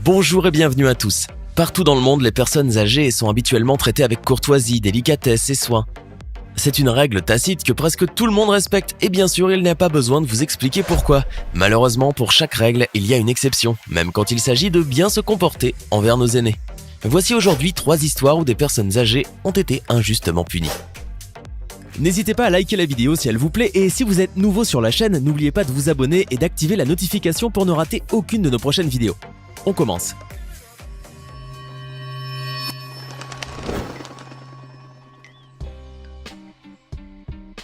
Bonjour et bienvenue à tous. Partout dans le monde, les personnes âgées sont habituellement traitées avec courtoisie, délicatesse et soin. C'est une règle tacite que presque tout le monde respecte et bien sûr, il n'y a pas besoin de vous expliquer pourquoi. Malheureusement, pour chaque règle, il y a une exception, même quand il s'agit de bien se comporter envers nos aînés. Voici aujourd'hui 3 histoires où des personnes âgées ont été injustement punies. N'hésitez pas à liker la vidéo si elle vous plaît et si vous êtes nouveau sur la chaîne, n'oubliez pas de vous abonner et d'activer la notification pour ne rater aucune de nos prochaines vidéos. On commence.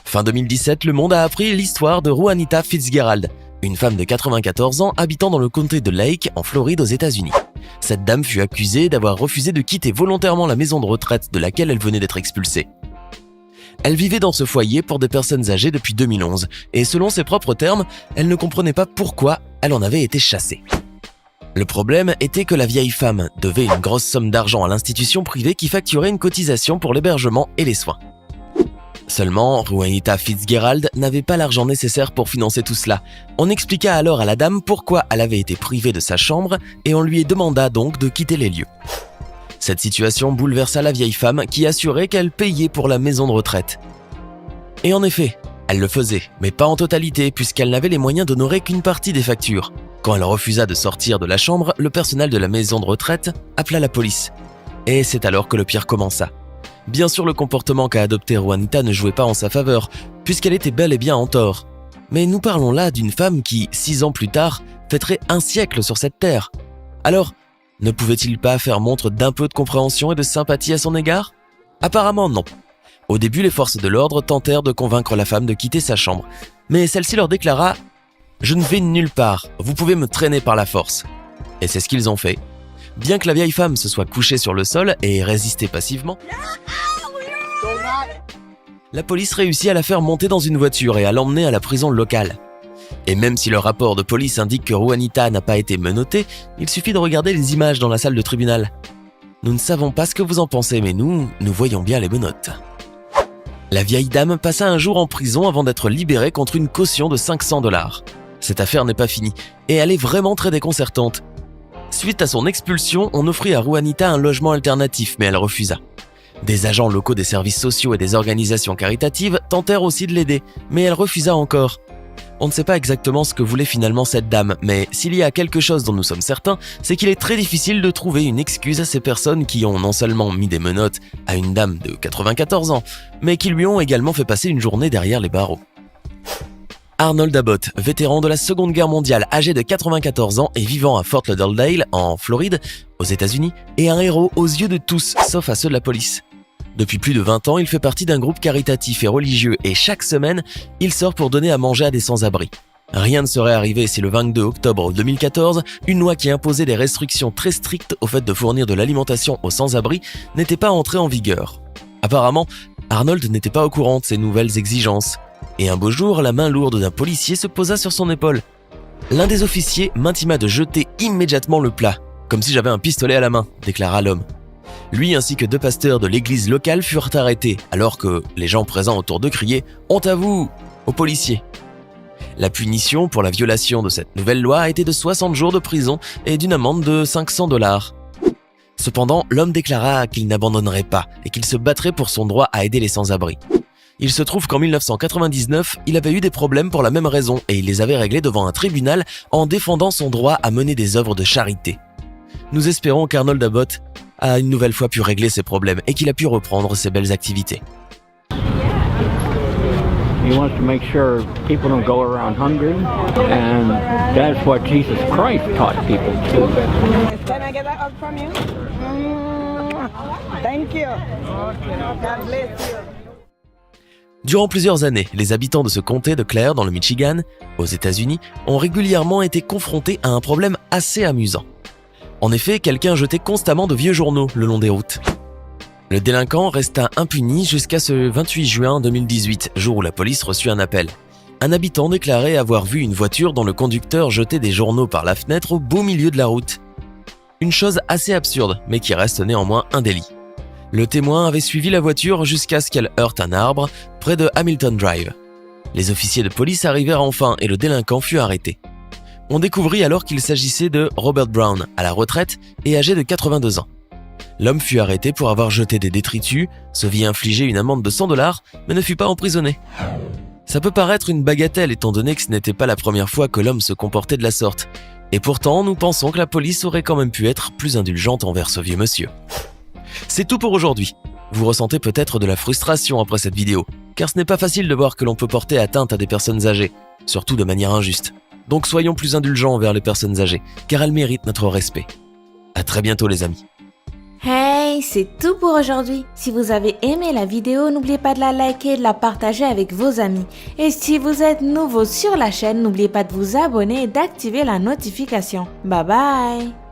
Fin 2017, le monde a appris l'histoire de Juanita Fitzgerald, une femme de 94 ans habitant dans le comté de Lake, en Floride, aux États-Unis. Cette dame fut accusée d'avoir refusé de quitter volontairement la maison de retraite de laquelle elle venait d'être expulsée. Elle vivait dans ce foyer pour des personnes âgées depuis 2011 et selon ses propres termes, elle ne comprenait pas pourquoi elle en avait été chassée. Le problème était que la vieille femme devait une grosse somme d'argent à l'institution privée qui facturait une cotisation pour l'hébergement et les soins. Seulement, Juanita Fitzgerald n'avait pas l'argent nécessaire pour financer tout cela. On expliqua alors à la dame pourquoi elle avait été privée de sa chambre et on lui demanda donc de quitter les lieux. Cette situation bouleversa la vieille femme qui assurait qu'elle payait pour la maison de retraite. Et en effet, elle le faisait, mais pas en totalité puisqu'elle n'avait les moyens d'honorer qu'une partie des factures. Quand elle refusa de sortir de la chambre, le personnel de la maison de retraite appela la police. Et c'est alors que le pire commença. Bien sûr, le comportement qu'a adopté Juanita ne jouait pas en sa faveur, puisqu'elle était bel et bien en tort. Mais nous parlons là d'une femme qui, 6 ans plus tard, fêterait un siècle sur cette terre. Alors, ne pouvait-il pas faire montre d'un peu de compréhension et de sympathie à son égard? Apparemment non. Au début, les forces de l'ordre tentèrent de convaincre la femme de quitter sa chambre, mais celle-ci leur déclara « Je ne vais nulle part, vous pouvez me traîner par la force ». Et c'est ce qu'ils ont fait. Bien que la vieille femme se soit couchée sur le sol et résisté passivement, la police réussit à la faire monter dans une voiture et à l'emmener à la prison locale. Et même si le rapport de police indique que Juanita n'a pas été menottée, il suffit de regarder les images dans la salle de tribunal. Nous ne savons pas ce que vous en pensez, mais nous voyons bien les menottes. La vieille dame passa un jour en prison avant d'être libérée contre une caution de $500. Cette affaire n'est pas finie, et elle est vraiment très déconcertante. Suite à son expulsion, on offrit à Juanita un logement alternatif, mais elle refusa. Des agents locaux des services sociaux et des organisations caritatives tentèrent aussi de l'aider, mais elle refusa encore. On ne sait pas exactement ce que voulait finalement cette dame, mais s'il y a quelque chose dont nous sommes certains, c'est qu'il est très difficile de trouver une excuse à ces personnes qui ont non seulement mis des menottes à une dame de 94 ans, mais qui lui ont également fait passer une journée derrière les barreaux. Arnold Abbott, vétéran de la Seconde Guerre mondiale, âgé de 94 ans et vivant à Fort Lauderdale, en Floride, aux États-Unis, est un héros aux yeux de tous, sauf à ceux de la police. Depuis plus de 20 ans, il fait partie d'un groupe caritatif et religieux et chaque semaine, il sort pour donner à manger à des sans-abri. Rien ne serait arrivé si le 22 octobre 2014, une loi qui imposait des restrictions très strictes au fait de fournir de l'alimentation aux sans-abri n'était pas entrée en vigueur. Apparemment, Arnold n'était pas au courant de ces nouvelles exigences. Et un beau jour, la main lourde d'un policier se posa sur son épaule. L'un des officiers m'intima de jeter immédiatement le plat, comme si j'avais un pistolet à la main, déclara l'homme. Lui ainsi que 2 pasteurs de l'église locale furent arrêtés, alors que les gens présents autour d'eux criaient « Honte à vous !» aux policiers. La punition pour la violation de cette nouvelle loi a été de 60 jours de prison et d'une amende de $500. Cependant, l'homme déclara qu'il n'abandonnerait pas et qu'il se battrait pour son droit à aider les sans-abri. Il se trouve qu'en 1999, il avait eu des problèmes pour la même raison et il les avait réglés devant un tribunal en défendant son droit à mener des œuvres de charité. Nous espérons qu'Arnold Abbott a une nouvelle fois pu régler ses problèmes et qu'il a pu reprendre ses belles activités. He wants to make sure people don't go around hungry, and that's what Jesus Christ taught people to. Can I get that hug from you? Thank you. God bless you. Durant plusieurs années, les habitants de ce comté de Clare, dans le Michigan, aux États-Unis, ont régulièrement été confrontés à un problème assez amusant. En effet, quelqu'un jetait constamment de vieux journaux le long des routes. Le délinquant resta impuni jusqu'à ce 28 juin 2018, jour où la police reçut un appel. Un habitant déclarait avoir vu une voiture dont le conducteur jetait des journaux par la fenêtre au beau milieu de la route. Une chose assez absurde, mais qui reste néanmoins un délit. Le témoin avait suivi la voiture jusqu'à ce qu'elle heurte un arbre près de Hamilton Drive. Les officiers de police arrivèrent enfin et le délinquant fut arrêté. On découvrit alors qu'il s'agissait de Robert Brown, à la retraite et âgé de 82 ans. L'homme fut arrêté pour avoir jeté des détritus, se vit infliger une amende de $100, mais ne fut pas emprisonné. Ça peut paraître une bagatelle étant donné que ce n'était pas la première fois que l'homme se comportait de la sorte. Et pourtant, nous pensons que la police aurait quand même pu être plus indulgente envers ce vieux monsieur. C'est tout pour aujourd'hui. Vous ressentez peut-être de la frustration après cette vidéo, car ce n'est pas facile de voir que l'on peut porter atteinte à des personnes âgées, surtout de manière injuste. Donc soyons plus indulgents envers les personnes âgées, car elles méritent notre respect. À très bientôt les amis. Hey, c'est tout pour aujourd'hui. Si vous avez aimé la vidéo, n'oubliez pas de la liker et de la partager avec vos amis. Et si vous êtes nouveau sur la chaîne, n'oubliez pas de vous abonner et d'activer la notification. Bye bye!